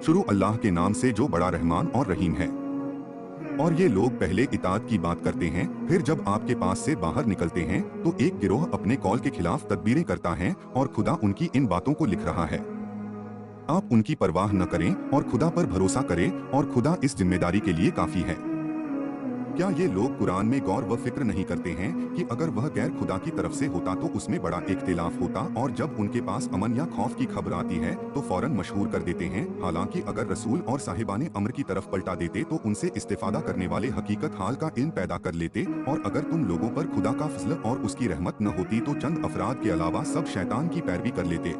शुरू अल्लाह के नाम से जो बड़ा रहमान और रहीम है। और ये लोग पहले इताअत की बात करते हैं, फिर जब आपके पास से बाहर निकलते हैं तो एक गिरोह अपने कौल के खिलाफ तदबीरें करता है और खुदा उनकी इन बातों को लिख रहा है। आप उनकी परवाह न करें और खुदा पर भरोसा करें, और खुदा इस जिम्मेदारी के लिए काफी है। क्या ये लोग कुरान में गौर व फिक्र नहीं करते हैं कि अगर वह गैर खुदा की तरफ से होता तो उसमें बड़ा इख्तिलाफ होता, और जब उनके पास अमन या खौफ की खबर आती है तो फौरन मशहूर कर देते हैं। हालांकि अगर रसूल और साहिबाने अम्र की तरफ पलटा देते तो उनसे इस्तेफादा करने वाले हकीकत हाल का इल्म पैदा कर लेते, और अगर तुम लोगों पर खुदा का फजल और उसकी रहमत न होती तो चंद अफराद के अलावा सब शैतान की पैरवी कर लेते।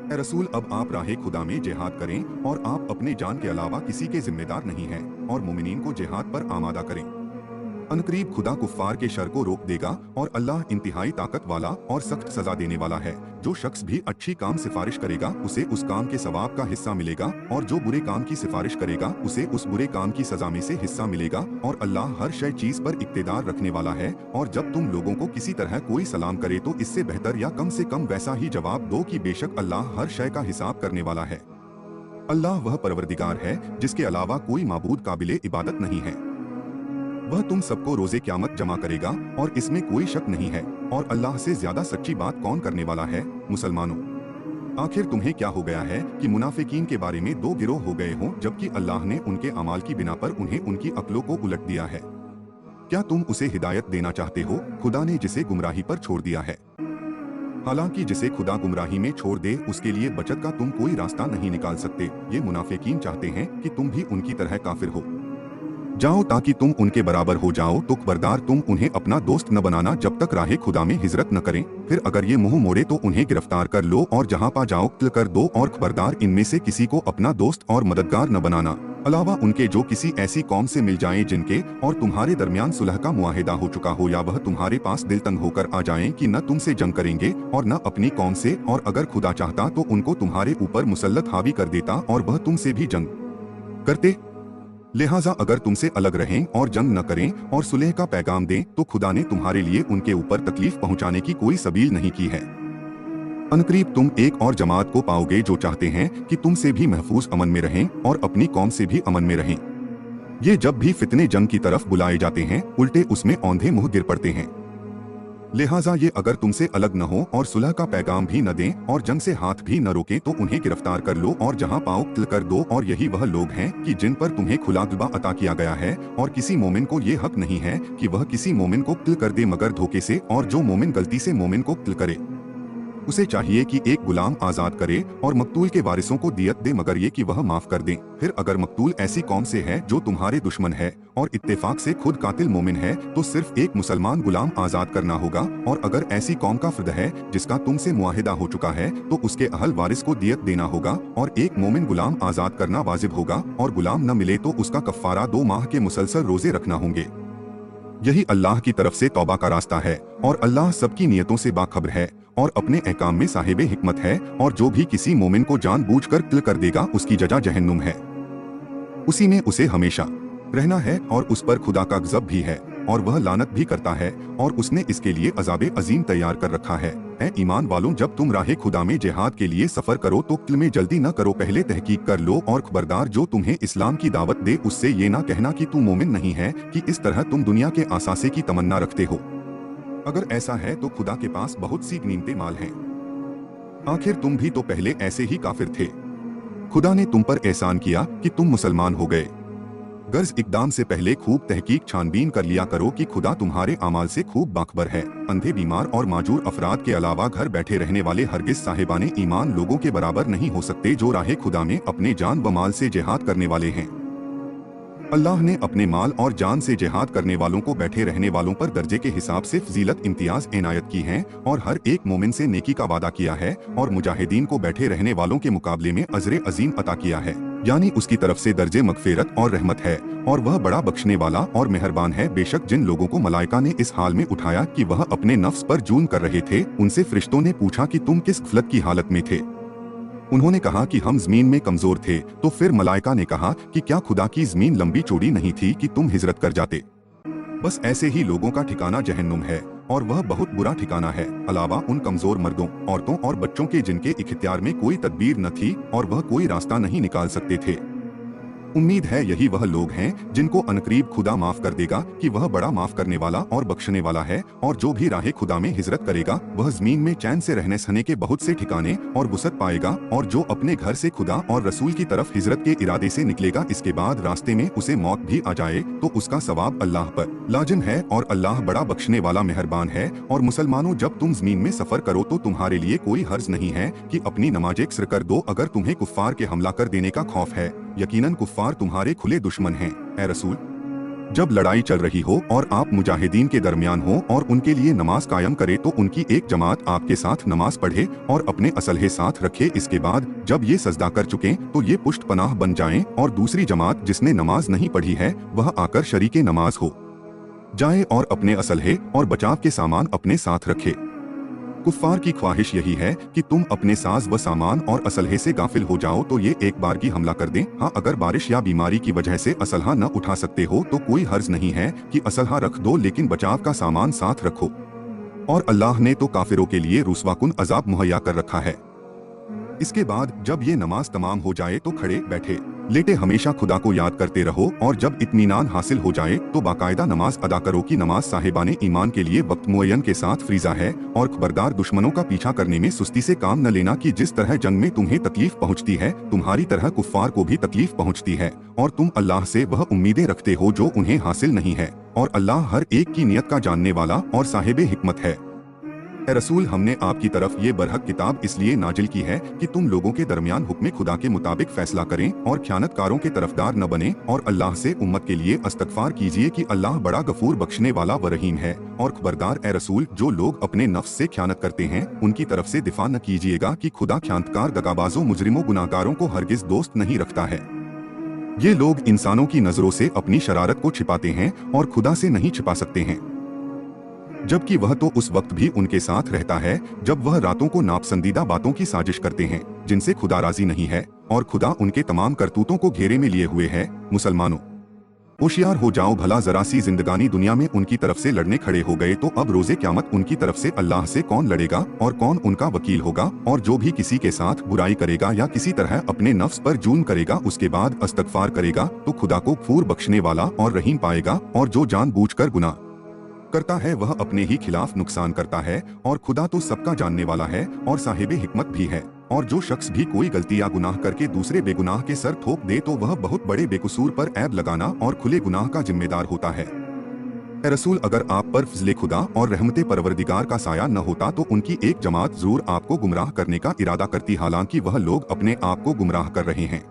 ए रसूल, अब आप राहे खुदा में जिहाद करें, और आप अपने जान के अलावा किसी के जिम्मेदार नहीं हैं, और मोमिनीन को जिहाद पर आमादा करें। अनकरीब खुदा कुफ्फार के शर को रोक देगा, और अल्लाह इंतहाई ताकत वाला और सख्त सजा देने वाला है। जो शख्स भी अच्छी काम सिफारिश करेगा उसे उस काम के सवाब का हिस्सा मिलेगा, और जो बुरे काम की सिफारिश करेगा उसे उस बुरे काम की सजा में से हिस्सा मिलेगा। और अल्लाह हर शय चीज पर इक्तेदार रखने वाला है। और जब तुम लोगों को किसी तरह कोई सलाम करे तो इससे बेहतर या कम से कम वैसा ही जवाब दो कि बेशक अल्लाह हर शय का हिसाब करने वाला है। अल्लाह वह परवरदिगार है जिसके अलावा कोई माबूद काबिले इबादत नहीं है। वह तुम सबको रोजे क़यामत जमा करेगा, और इसमें कोई शक नहीं है। और अल्लाह से ज्यादा सच्ची बात कौन करने वाला है। मुसलमानों, आखिर तुम्हें क्या हो गया है कि मुनाफिकीन के बारे में दो गिरोह हो गए हों, जबकि अल्लाह ने उनके अमाल की बिना पर उन्हें उनकी अक्लों को उलट दिया है। क्या तुम उसे हिदायत देना चाहते हो, खुदा ने जिसे गुमराही पर छोड़ दिया है। हालांकि जिसे खुदा गुमराही में छोड़ दे उसके लिए बचत का तुम कोई रास्ता नहीं निकाल सकते। ये मुनाफिकीन चाहते हैं कि तुम भी उनकी तरह काफिर हो जाओ ताकि तुम उनके बराबर हो जाओ, तो खबरदार तुम उन्हें अपना दोस्त न बनाना जब तक राहे खुदा में हिजरत न करें। फिर अगर ये मुंह मोड़े तो उन्हें गिरफ्तार कर लो और जहां पा जाओ कत्ल कर दो, और खबरदार इनमें से किसी को अपना दोस्त और मददगार न बनाना, अलावा उनके जो किसी ऐसी कौम से मिल जाएं जिनके और तुम्हारे दरमियान सुलह का मुआहिदा हो चुका हो, या वह तुम्हारे पास दिल तंग होकर आ जाएं कि न तुमसे जंग करेंगे और न अपनी कौम से, और अगर खुदा चाहता तो उनको तुम्हारे ऊपर मुसल्लत हावी कर देता और वह तुमसे भी जंग करते। लिहाजा अगर तुमसे अलग रहें और जंग न करें और सुलह का पैगाम दें तो खुदा ने तुम्हारे लिए उनके ऊपर तकलीफ पहुंचाने की कोई सबील नहीं की है। अनकरीब तुम एक और जमात को पाओगे जो चाहते हैं कि तुमसे भी महफूज अमन में रहें और अपनी कौम से भी अमन में रहें। ये जब भी फितने जंग की तरफ बुलाए जाते हैं उल्टे उसमें औंधे मुंह गिर पड़ते हैं। लिहाजा ये अगर तुमसे अलग न हो और सुलह का पैगाम भी न दें और जंग से हाथ भी न रोकें तो उन्हें गिरफ्तार कर लो और जहां पाओ कत्ल कर दो। और यही वह लोग हैं कि जिन पर तुम्हें खुला गिलबा अता किया गया है, और किसी मोमिन को ये हक नहीं है कि वह किसी मोमिन को कत्ल कर दे मगर धोखे से, और जो मोमिन गलती से मोमिन को कत्ल करे उसे चाहिए कि एक गुलाम आजाद करे और मकतूल के वारिसों को दियत दे मगर ये कि वह माफ कर दें। फिर अगर मकतूल ऐसी कौम से है जो तुम्हारे दुश्मन है और इत्तेफाक से खुद कातिल मोमिन है तो सिर्फ एक मुसलमान गुलाम आजाद करना होगा। और अगर ऐसी कौम का फर्द है जिसका तुमसे मुआहिदा हो चुका है तो उसके अहल वारिस को दियत देना होगा, और एक मोमिन गुलाम आजाद करना वाजिब होगा। और गुलाम न मिले तो उसका कफ्फारा 2 माह के मुसलसल रोजे रखना होंगे। यही अल्लाह की तरफ से तौबा का रास्ता है, और अल्लाह सबकी नियतों से बाखबर है और अपने अहकाम में साहिबे हिकमत है। और जो भी किसी मोमिन को जानबूझकर कत्ल कर देगा उसकी जजा जहन्नुम है, उसी में उसे हमेशा रहना है, और उस पर खुदा का गज़ब भी है और वह लानत भी करता है, और उसने इसके लिए अज़ाबे अजीम तैयार कर रखा है। ऐ ईमान वालों, जब तुम राहे खुदा में जिहाद के लिए सफर करो तो कत्ल में जल्दी न करो, पहले तहकीक कर लो। और खबरदार जो तुम्हें इस्लाम की दावत दे उससे ये ना कहना कि तू मोमिन नहीं है, कि इस तरह तुम दुनिया के आसासे की तमन्ना रखते हो। अगर ऐसा है तो खुदा के पास बहुत सी ग़नीमतें माल हैं। आखिर तुम भी तो पहले ऐसे ही काफिर थे। खुदा ने तुम पर एहसान किया कि तुम मुसलमान हो गए। गर्ज इकदाम से पहले खूब तहकीक छानबीन कर लिया करो कि खुदा तुम्हारे अमाल से खूब बाखबर है। अंधे, बीमार और माजूर अफराद के अलावा घर बैठे रहने वाले हरगिज साहिबाने ईमान लोगों के बराबर नहीं हो सकते जो राहे खुदा में अपने जान व माल से जिहाद करने वाले हैं। अल्लाह ने अपने माल और जान से जिहाद करने वालों को बैठे रहने वालों पर दर्जे के हिसाब से फजीलत इम्तियाज इनायत की है, और हर एक मोमिन से नेकी का वादा किया है, और मुजाहिदीन को बैठे रहने वालों के मुकाबले में अजर अजीम अता किया है, यानी उसकी तरफ से दर्जे मगफिरत और रहमत है, और वह बड़ा बख्शने वाला और मेहरबान है। बेशक जिन लोगों को मलाइका ने इस हाल में उठाया कि वह अपने नफ्स पर जून कर रहे थे, उनसे फरिश्तों ने पूछा कि तुम किस गफलत की हालत में थे। उन्होंने कहा कि हम जमीन में कमजोर थे। तो फिर मलाइका ने कहा कि क्या खुदा की जमीन लंबी चौड़ी नहीं थी कि तुम हिजरत कर जाते। बस ऐसे ही लोगों का ठिकाना जहन्नुम है, और वह बहुत बुरा ठिकाना है, अलावा उन कमजोर मर्दों, औरतों और बच्चों के जिनके इख्तियार में कोई तदबीर न थी और वह कोई रास्ता नहीं निकाल सकते थे। उम्मीद है यही वह लोग हैं जिनको अनकरीब खुदा माफ कर देगा कि वह बड़ा माफ करने वाला और बख्शने वाला है, और जो भी राह खुदा में हिजरत करेगा वह जमीन में चैन से रहने सहने के बहुत से ठिकाने और वुसअत पाएगा, और जो अपने घर से खुदा और रसूल की तरफ हिजरत के इरादे से निकलेगा इसके बाद रास्ते में उसे मौत भी आ जाए तो उसका सवाब अल्लाह पर लाजिम है, और अल्लाह बड़ा बख्शने वाला मेहरबान है। और मुसलमानों, जब तुम जमीन में सफर करो तो तुम्हारे लिए कोई हर्ज नहीं है कि अपनी नमाजें कसर कर दो अगर तुम्हें कुफ्फार के हमला कर देने का खौफ है, यकीनन कुफ्फार तुम्हारे खुले दुश्मन हैं। ए रसूल, जब लड़ाई चल रही हो और आप मुजाहिदीन के दरमियान हो और उनके लिए नमाज कायम करे तो उनकी एक जमात आपके साथ नमाज पढ़े और अपने असलहे साथ रखे, इसके बाद जब ये सजदा कर चुके तो ये पुष्ट पनाह बन जाएं, और दूसरी जमात जिसने नमाज नहीं पढ़ी है वह आकर शरीके नमाज हो जाए और अपने असलहे और बचाव के सामान अपने साथ रखे। कुफ्फार की ख्वाहिश यही है कि तुम अपने साज व सामान और असलहे से गाफिल हो जाओ तो ये एक बार की हमला कर दें। हाँ, अगर बारिश या बीमारी की वजह से असलहा न उठा सकते हो तो कोई हर्ज नहीं है कि असलहा रख दो, लेकिन बचाव का सामान साथ रखो। और अल्लाह ने तो काफिरों के लिए रुस्वाकुन अजाब मुहैया कर रखा है। इसके बाद जब ये नमाज तमाम हो जाए तो खड़े बैठे लेटे हमेशा खुदा को याद करते रहो, और जब इत्मीनान हासिल हो जाए तो बाकायदा नमाज अदा करो कि नमाज साहिबाने ईमान के लिए वक्त मुअय्यन के साथ फ्रीजा है। और खबरदार दुश्मनों का पीछा करने में सुस्ती से काम न लेना कि जिस तरह जंग में तुम्हें तकलीफ पहुंचती है तुम्हारी तरह कुफ्फार को भी तकलीफ पहुंचती है, और तुम अल्लाह से वह उम्मीदें रखते हो जो उन्हें हासिल नहीं है, और अल्लाह हर एक की नियत का जानने वाला और साहिबे हिकमत है। ए रसूल, हमने आपकी तरफ ये बरहक किताब इसलिए नाजिल की है कि तुम लोगों के दरमियान हुक्म खुदा के मुताबिक फैसला करें और ख्यानतकारों के तरफदार न बने, और अल्लाह से उम्मत के लिए इस्तगफार कीजिए कि अल्लाह बड़ा गफूर बख्शने वाला व रहीम है। और खबरदार ए रसूल, जो लोग अपने नफ्स से ख्यानत करते हैं उनकी तरफ से दिफा न कीजिएगा कि खुदा ख्यानतकार, दगाबाजों, मुजरिमों, गुनाहगारों को हरगिज दोस्त नहीं रखता है। ये लोग इंसानों की नजरों से अपनी शरारत को छिपाते हैं और खुदा से नहीं छिपा सकते हैं, जबकि वह तो उस वक्त भी उनके साथ रहता है जब वह रातों को नापसंदीदा बातों की साजिश करते हैं जिनसे खुदा राजी नहीं है, और खुदा उनके तमाम करतूतों को घेरे में लिए हुए है। मुसलमानों, होशियार हो जाओ, भला जरा सी जिंदगानी दुनिया में उनकी तरफ से लड़ने खड़े हो गए तो अब रोजे क़यामत उनकी तरफ से अल्लाह से कौन लड़ेगा और कौन उनका वकील होगा। और जो भी किसी के साथ बुराई करेगा या किसी तरह अपने नफ्स पर जुल्म करेगा उसके बाद इस्तगफार करेगा तो खुदा को गफूर बख्शने वाला और रहीम पाएगा, और जो जानबूझकर गुनाह करता है वह अपने ही खिलाफ नुकसान करता है, और खुदा तो सबका जानने वाला है और साहिबे हिकमत भी है। और जो शख्स भी कोई गलती या गुनाह करके दूसरे बेगुनाह के सर ठोक दे तो वह बहुत बड़े बेकसूर पर ऐब लगाना और खुले गुनाह का जिम्मेदार होता है। ए रसूल, अगर आप पर फज़ले खुदा और रहमते परवरदिगार का साया न होता तो उनकी एक जमात जरूर आपको गुमराह करने का इरादा करती, हालांकि वह लोग अपने आप को गुमराह कर रहे हैं,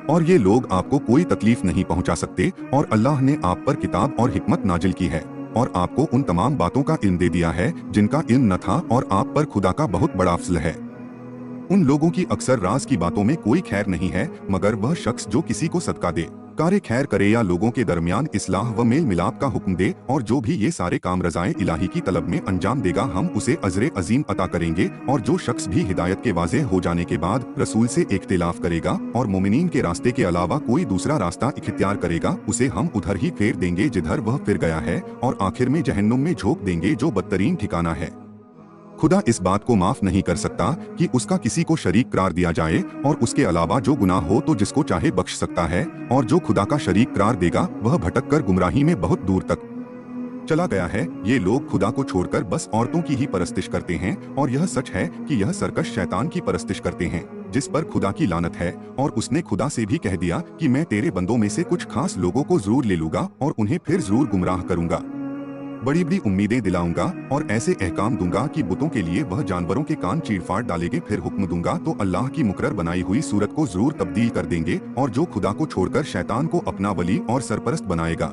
और ये लोग आपको कोई तकलीफ नहीं पहुंचा सकते। और अल्लाह ने आप पर किताब और हिकमत नाजिल की है और आपको उन तमाम बातों का इल्म दे दिया है जिनका इल्म न था, और आप पर खुदा का बहुत बड़ा फज़ल है। उन लोगों की अक्सर राज की बातों में कोई खैर नहीं है मगर वह शख्स जो किसी को सदका दे, कारे खैर करे या लोगों के दरमियान इस्लाह व मेल मिलाप का हुक्म दे, और जो भी ये सारे काम रज़ाए इलाही की तलब में अंजाम देगा हम उसे अजर अजीम अता करेंगे। और जो शख्स भी हिदायत के वाज़ेह हो जाने के बाद रसूल से इख्तिलाफ करेगा और मोमिनीन के रास्ते के अलावा कोई दूसरा रास्ता इख्तियार करेगा उसे हम उधर ही फेर देंगे जिधर वह फिर गया है, और आखिर में जहन्नुम में झोंक देंगे जो बदतरीन ठिकाना है। खुदा इस बात को माफ नहीं कर सकता कि उसका किसी को शरीक करार दिया जाए, और उसके अलावा जो गुनाह हो तो जिसको चाहे बख्श सकता है, और जो खुदा का शरीक करार देगा वह भटक कर गुमराही में बहुत दूर तक चला गया है। ये लोग खुदा को छोड़कर बस औरतों की ही परस्तिश करते हैं, और यह सच है कि यह सरकश शैतान की परस्तिश करते हैं जिस पर खुदा की लानत है। और उसने खुदा से भी कह दिया कि मैं तेरे बंदों में से कुछ खास लोगों को जरूर ले लूंगा और उन्हें फिर जरूर गुमराह करूंगा, बड़ी बड़ी उम्मीदें दिलाऊंगा और ऐसे अहकाम दूंगा कि बुतों के लिए वह जानवरों के कान चीरफाड़ डालेंगे, फिर हुक्म दूंगा तो अल्लाह की मुकर्रर बनाई हुई सूरत को जरूर तब्दील कर देंगे, और जो खुदा को छोड़कर शैतान को अपना वली और सरपरस्त बनाएगा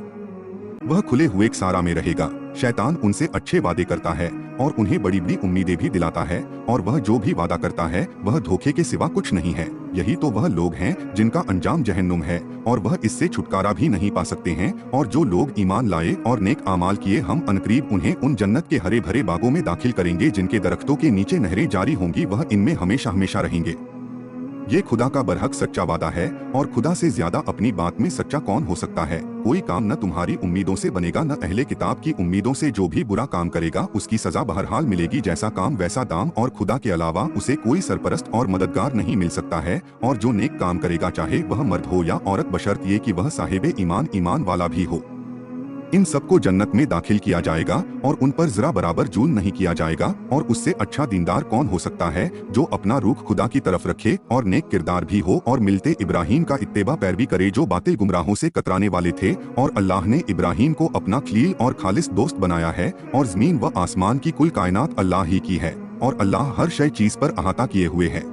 वह खुले हुए सारा में रहेगा। शैतान उनसे अच्छे वादे करता है और उन्हें बड़ी बड़ी उम्मीदें भी दिलाता है, और वह जो भी वादा करता है वह धोखे के सिवा कुछ नहीं है। यही तो वह लोग हैं जिनका अंजाम जहन्नुम है, और वह इससे छुटकारा भी नहीं पा सकते हैं। और जो लोग ईमान लाए और नेक आमाल किए हम अनकरीब उन्हें उन जन्नत के हरे भरे बागों में दाखिल करेंगे जिनके दरख्तों के नीचे नहरें जारी होंगी, वह इनमें हमेशा हमेशा रहेंगे। ये खुदा का बरहक सच्चा वादा है, और खुदा से ज्यादा अपनी बात में सच्चा कौन हो सकता है। कोई काम न तुम्हारी उम्मीदों से बनेगा, न अहले किताब की उम्मीदों से। जो भी बुरा काम करेगा उसकी सजा बहरहाल मिलेगी, जैसा काम वैसा दाम, और खुदा के अलावा उसे कोई सरपरस्त और मददगार नहीं मिल सकता है। और जो नेक काम करेगा, चाहे वह मर्द हो या औरत, बशर्त ये कि वह साहिबे ईमान वाला भी हो, इन सबको जन्नत में दाखिल किया जाएगा, और उन पर जरा बराबर जून नहीं किया जाएगा। और उससे अच्छा दीनदार कौन हो सकता है, जो अपना रुख खुदा की तरफ रखे और नेक किरदार भी हो, और मिलते इब्राहिम का इत्तेबा पैरवी करे, जो बातें गुमराहों से कतराने वाले थे। और अल्लाह ने इब्राहिम को अपना खलील और खालिस दोस्त बनाया है, और जमीन व आसमान की कुल कायनात अल्लाह ही की है, और अल्लाह हर शय चीज पर अहाता किए हुए है।